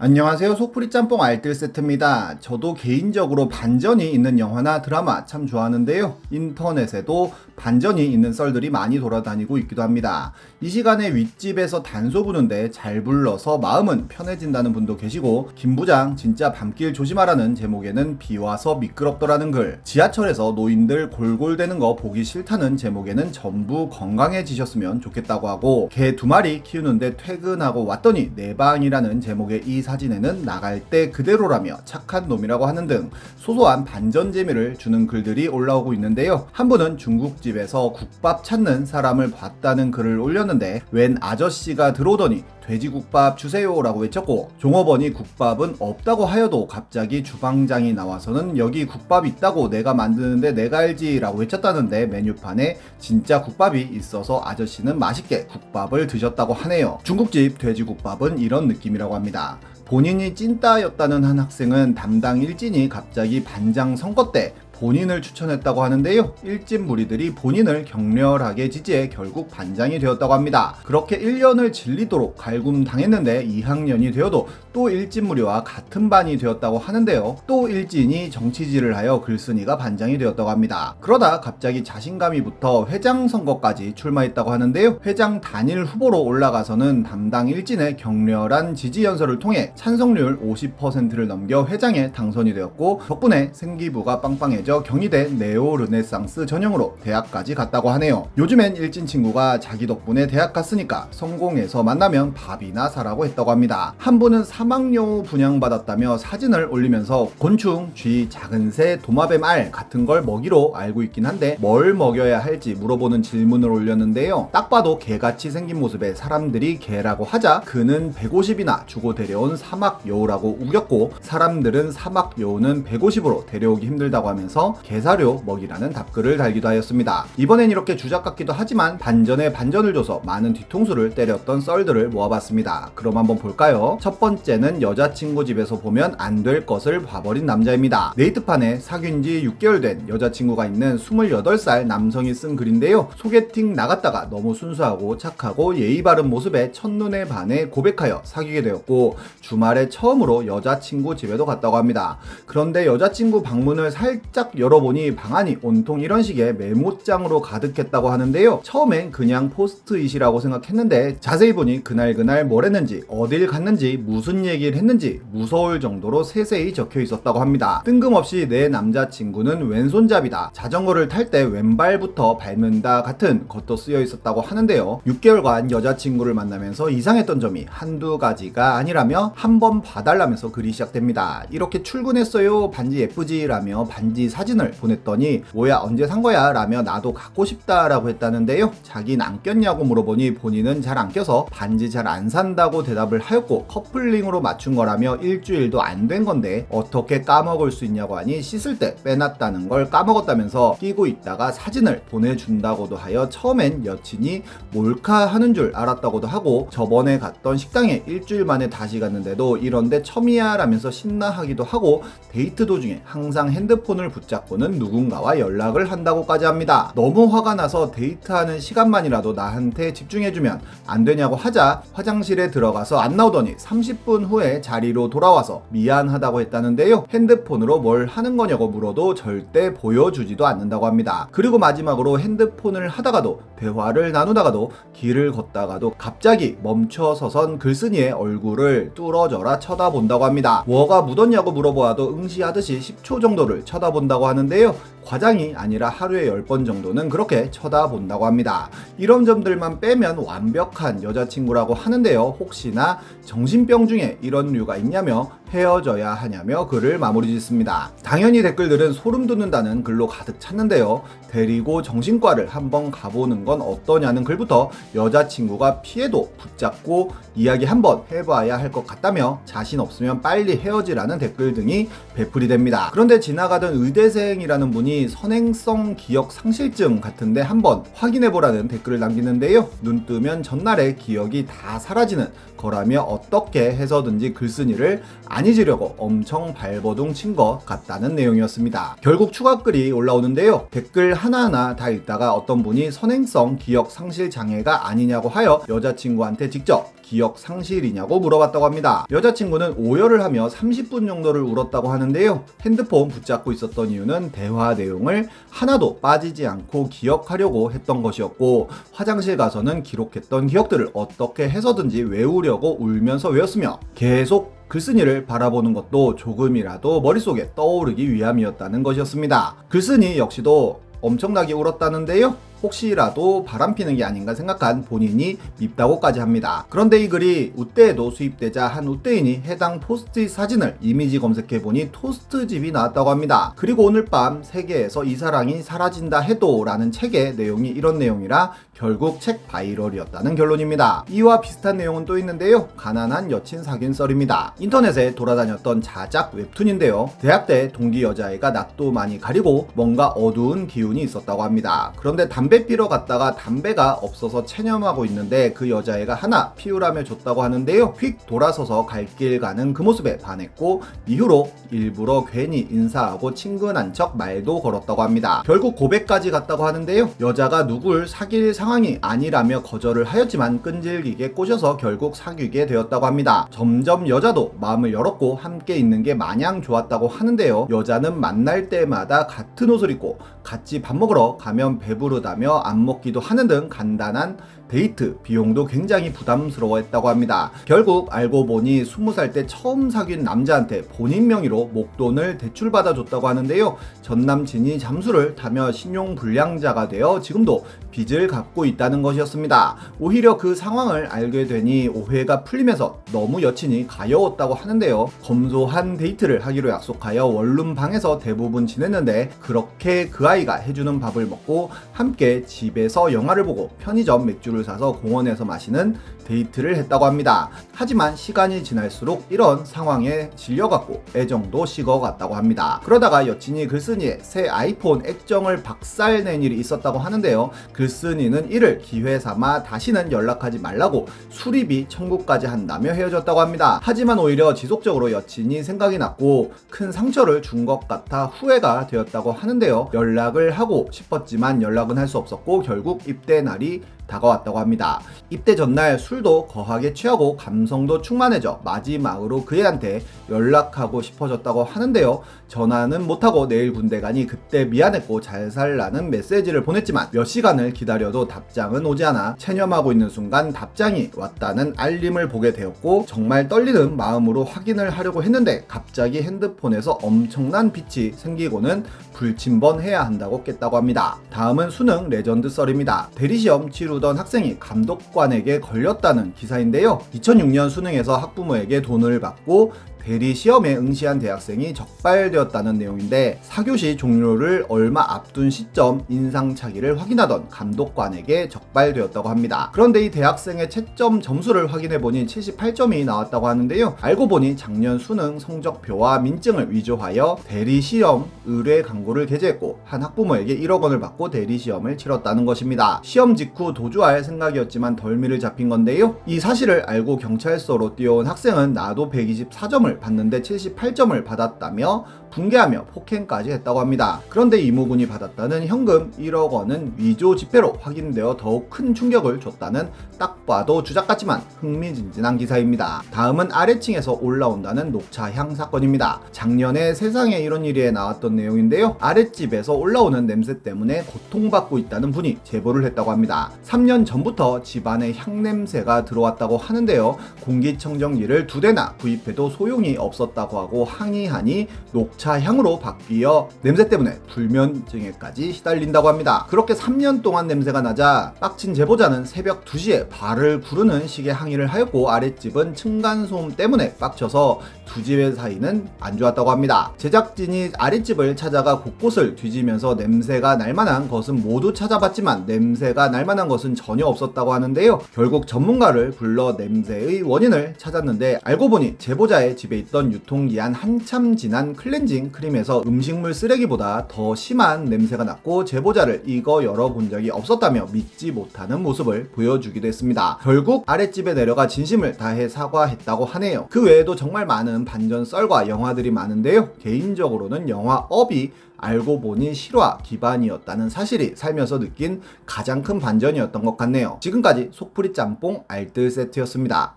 안녕하세요. 속풀이 짬뽕 알뜰 세트입니다. 저도 개인적으로 반전이 있는 영화나 드라마 참 좋아하는데요. 인터넷에도 반전이 있는 썰들이 많이 돌아다니고 있기도 합니다. 이 시간에 윗집에서 단소 부는데 잘 불러서 마음은 편해진다는 분도 계시고, 김부장 진짜 밤길 조심하라는 제목에는 비 와서 미끄럽더라는 글, 지하철에서 노인들 골골대는 거 보기 싫다는 제목에는 전부 건강해지셨으면 좋겠다고 하고, 개 2마리 키우는데 퇴근하고 왔더니 내 방이라는 제목의 이 사진에는 나갈 때 그대로라며 착한 놈이라고 하는 등 소소한 반전 재미를 주는 글들이 올라오고 있는데요. 한 분은 중국집에서 국밥 찾는 사람을 봤다는 글을 올렸는데, 웬 아저씨가 들어오더니 돼지국밥 주세요 라고 외쳤고, 종업원이 국밥은 없다고 하여도 갑자기 주방장이 나와서는 여기 국밥 있다고 내가 만드는데 내가 알지 라고 외쳤다는데, 메뉴판에 진짜 국밥이 있어서 아저씨는 맛있게 국밥을 드셨다고 하네요. 중국집 돼지국밥은 이런 느낌이라고 합니다. 본인이 찐따였다는 한 학생은 담당 일진이 갑자기 반장 선거 때 본인을 추천했다고 하는데요. 일진 무리들이 본인을 격렬하게 지지해 결국 반장이 되었다고 합니다. 그렇게 1년을 질리도록 갈굼당했는데 2학년이 되어도 또 일진 무리와 같은 반이 되었다고 하는데요. 또 일진이 정치질을 하여 글쓴이가 반장이 되었다고 합니다. 그러다 갑자기 자신감이 붙어 회장 선거까지 출마했다고 하는데요. 회장 단일 후보로 올라가서는 담당 일진의 격렬한 지지 연설을 통해 찬성률 50%를 넘겨 회장에 당선이 되었고, 덕분에 생기부가 빵빵해져 경희대 네오르네상스 전형으로 대학까지 갔다고 하네요. 요즘엔 일진 친구가 자기 덕분에 대학 갔으니까 성공해서 만나면 밥이나 사라고 했다고 합니다. 한 분은 사막여우 분양받았다며 사진을 올리면서 곤충, 쥐, 작은 새, 도마뱀 알 같은 걸 먹이로 알고 있긴 한데 뭘 먹여야 할지 물어보는 질문을 올렸는데요. 딱 봐도 개같이 생긴 모습에 사람들이 개라고 하자 그는 150이나 주고 데려온 사막여우라고 우겼고, 사람들은 사막여우는 150으로 데려오기 힘들다고 하면서 개사료 먹이라는 답글을 달기도 하였습니다. 이번엔 이렇게 주작 같기도 하지만 반전에 반전을 줘서 많은 뒤통수를 때렸던 썰들을 모아봤습니다. 그럼 한번 볼까요? 첫 번째는 여자친구 집에서 보면 안 될 것을 봐버린 남자입니다. 네이트판에 사귄 지 6개월 된 여자친구가 있는 28살 남성이 쓴 글인데요. 소개팅 나갔다가 너무 순수하고 착하고 예의 바른 모습에 첫눈에 반해 고백하여 사귀게 되었고, 주말에 처음으로 여자친구 집에도 갔다고 합니다. 그런데 여자친구 방문을 살짝 열어보니 방안이 온통 이런 식의 메모장으로 가득했다고 하는데요. 처음엔 그냥 포스트잇이라고 생각했는데 자세히 보니 그날 뭘 했는지, 어딜 갔는지, 무슨 얘기를 했는지 무서울 정도로 세세히 적혀 있었다고 합니다. 뜬금없이 내 남자친구는 왼손잡이다, 자전거를 탈 때 왼발부터 밟는다 같은 것도 쓰여 있었다고 하는데요. 6개월간 여자친구를 만나면서 이상했던 점이 한두 가지가 아니라며 한 번 봐달라면서 글이 시작됩니다. 이렇게 출근했어요, 반지 예쁘지 라며 반지 사진을 보냈더니 뭐야 언제 산 거야 라며 나도 갖고 싶다 라고 했다는데요. 자긴 안 꼈냐고 물어보니 본인은 잘 안 껴서 반지 잘 안 산다고 대답을 하였고, 커플링으로 맞춘 거라며 일주일도 안 된 건데 어떻게 까먹을 수 있냐고 하니 씻을 때 빼놨다는 걸 까먹었다면서 끼고 있다가 사진을 보내준다고도 하여 처음엔 여친이 몰카하는 줄 알았다고도 하고, 저번에 갔던 식당에 일주일 만에 다시 갔는데도 이런데 처음이야 라면서 신나하기도 하고, 데이트 도중에 항상 핸드폰을 붙잡고는 누군가와 연락을 한다고까지 합니다. 너무 화가 나서 데이트하는 시간만이라도 나한테 집중해주면 안 되냐고 하자 화장실에 들어가서 안 나오더니 30분 후에 자리로 돌아와서 미안하다고 했다는데요. 핸드폰으로 뭘 하는 거냐고 물어도 절대 보여주지도 않는다고 합니다. 그리고 마지막으로 핸드폰을 하다가도 대화를 나누다가도 길을 걷다가도 갑자기 멈춰서선 글쓴이의 얼굴을 뚫어져라 쳐다본다고 합니다. 뭐가 묻었냐고 물어보아도 응시하듯이 10초 정도를 쳐다본다고 하는데요. 과장이 아니라 하루에 10번 정도는 그렇게 쳐다본다고 합니다. 이런 점들만 빼면 완벽한 여자친구라고 하는데요. 혹시나 정신병 중에 이런 류가 있냐며 헤어져야 하냐며 글을 마무리 짓습니다. 당연히 댓글들은 소름 돋는다는 글로 가득 찼는데요. 데리고 정신과를 한번 가보는 건 어떠냐는 글부터 여자친구가 피해도 붙잡고 이야기 한번 해봐야 할 것 같다며 자신 없으면 빨리 헤어지라는 댓글 등이 배풀이 됩니다. 그런데 지나가던 의대생이라는 분이 선행성 기억 상실증 같은데 한번 확인해보라는 댓글을 남기는데요. 눈 뜨면 전날의 기억이 다 사라지는 거라며 어떻게 해서든지 글쓴이를 안 잊으려고 엄청 발버둥 친 것 같다는 내용이었습니다. 결국 추가 글이 올라오는데요. 댓글 하나하나 다 읽다가 어떤 분이 선행성 기억 상실 장애가 아니냐고 하여 여자친구한테 직접 기억 상실이냐고 물어봤다고 합니다. 여자친구는 오열을 하며 30분 정도를 울었다고 하는데요. 핸드폰 붙잡고 있었던 이유는 대화 내용을 하나도 빠지지 않고 기억하려고 했던 것이었고, 화장실 가서는 기록했던 기억들을 어떻게 해서든지 외우려고 울면서 외웠으며, 계속 글쓴이를 바라보는 것도 조금이라도 머릿속에 떠오르기 위함이었다는 것이었습니다. 글쓴이 역시도 엄청나게 울었다는데요. 혹시라도 바람피는 게 아닌가 생각한 본인이 밉다고까지 합니다. 그런데 이 글이 우대에도 수입되자 한 우대인이 해당 포스트잇 사진을 이미지 검색해보니 토스트집이 나왔다고 합니다. 그리고 오늘 밤 세계에서 이 사랑이 사라진다 해도 라는 책의 내용이 이런 내용이라 결국 책 바이럴이었다는 결론입니다. 이와 비슷한 내용은 또 있는데요. 가난한 여친 사귄 썰입니다. 인터넷에 돌아다녔던 자작 웹툰인데요. 대학 때 동기 여자애가 낯도 많이 가리고 뭔가 어두운 기운이 있었다고 합니다. 그런데 담배 피러 갔다가 담배가 없어서 체념하고 있는데 그 여자애가 하나 피우라며 줬다고 하는데요. 휙 돌아서서 갈 길 가는 그 모습에 반했고, 이후로 일부러 괜히 인사하고 친근한 척 말도 걸었다고 합니다. 결국 고백까지 갔다고 하는데요. 여자가 누굴 사귈 상황이 아니라며 거절을 하였지만 끈질기게 꼬셔서 결국 사귀게 되었다고 합니다. 점점 여자도 마음을 열었고 함께 있는 게 마냥 좋았다고 하는데요. 여자는 만날 때마다 같은 옷을 입고 같이 밥 먹으러 가면 배부르다며 안 먹기도 하는 등 간단한 데이트 비용도 굉장히 부담스러워했다고 합니다. 결국 알고 보니 20살 때 처음 사귄 남자한테 본인 명의로 목돈을 대출받아줬다고 하는데요. 전 남친이 잠수를 타며 신용불량자가 되어 지금도 빚을 갚고 있다는 것이었습니다. 오히려 그 상황을 알게 되니 오해가 풀리면서 너무 여친이 가여웠다고 하는데요. 검소한 데이트를 하기로 약속하여 원룸방에서 대부분 지냈는데, 그렇게 그 아이가 해주는 밥을 먹고 함께 집에서 영화를 보고 편의점 맥주를 사서 공원에서 마시는 데이트를 했다고 합니다. 하지만 시간이 지날수록 이런 상황에 질려갖고 애정도 식어갔다고 합니다. 그러다가 여친이 글쓴이의 새 아이폰 액정을 박살낸 일이 있었다고 하는데요. 글쓴이는 이를 기회 삼아 다시는 연락하지 말라고 수리비 청구까지 한다며 헤어졌다고 합니다. 하지만 오히려 지속적으로 여친이 생각이 났고 큰 상처를 준 것 같아 후회가 되었다고 하는데요. 연락을 하고 싶었지만 연락은 할 수 없었고 결국 입대 날이 다가왔다고 합니다. 입대 전날 술도 거하게 취하고 감성도 충만해져 마지막으로 그 애한테 연락하고 싶어졌다고 하는데요. 전화는 못하고 내일 군대 가니 그때 미안했고 잘 살라는 메시지를 보냈지만 몇 시간을 기다려도 답장은 오지 않아 체념하고 있는 순간 답장이 왔다는 알림을 보게 되었고, 정말 떨리는 마음으로 확인을 하려고 했는데 갑자기 핸드폰에서 엄청난 빛이 생기고는 불침번해야 한다고 깼다고 합니다. 다음은 수능 레전드 썰입니다. 대리시험 치르던 학생이 감독관에게 걸렸다는 기사인데요. 2006년 수능에서 학부모에게 돈을 받고 대리 시험에 응시한 대학생이 적발되었다는 내용인데, 4교시 종료를 얼마 앞둔 시점 인상착의를 확인하던 감독관에게 적발되었다고 합니다. 그런데 이 대학생의 채점 점수를 확인해보니 78점이 나왔다고 하는데요. 알고 보니 작년 수능 성적표와 민증을 위조하여 대리 시험 의뢰 광고를 게재했고 한 학부모에게 1억 원을 받고 대리 시험을 치렀다는 것입니다. 시험 직후 도주할 생각이었지만 덜미를 잡힌 건데요. 이 사실을 알고 경찰서로 뛰어온 학생은 나도 124점을 받는데 78점을 받았다며 분개하며 폭행까지 했다고 합니다. 그런데 이모군이 받았다는 현금 1억 원은 위조 지폐로 확인되어 더욱 큰 충격을 줬다는 딱 봐도 주작 같지만 흥미진진한 기사입니다. 다음은 아래층에서 올라온다는 녹차향 사건입니다. 작년에 세상에 이런 일이 나왔던 내용인데요. 아랫집에서 올라오는 냄새 때문에 고통받고 있다는 분이 제보를 했다고 합니다. 3년 전부터 집안에 향냄새가 들어왔다고 하는데요. 공기청정기를 2대나 구입해도 소용이 없었다고 하고 항의하니 녹차향으로 바뀌어 냄새 때문에 불면증에까지 시달린다고 합니다. 그렇게 3년 동안 냄새가 나자 빡친 제보자는 새벽 2시에 발을 구르는 식의 항의를 하였고, 아랫집은 층간소음 때문에 빡쳐서 두 집의 사이는 안 좋았다고 합니다. 제작진이 아랫집을 찾아가 곳곳을 뒤지면서 냄새가 날만한 것은 모두 찾아봤지만 냄새가 날만한 것은 전혀 없었다고 하는데요. 결국 전문가를 불러 냄새의 원인을 찾았는데 알고 보니 제보자의 집에 있던 유통기한 한참 지난 클렌징 클렌징 크림에서 음식물 쓰레기보다 더 심한 냄새가 났고 제보자를 이거 열어본 적이 없었다며 믿지 못하는 모습을 보여주기도 했습니다. 결국 아랫집에 내려가 진심을 다해 사과했다고 하네요. 그 외에도 정말 많은 반전 썰과 영화들이 많은데요. 개인적으로는 영화 업이 알고 보니 실화 기반이었다는 사실이 살면서 느낀 가장 큰 반전이었던 것 같네요. 지금까지 속풀이 짬뽕 알뜰 세트였습니다.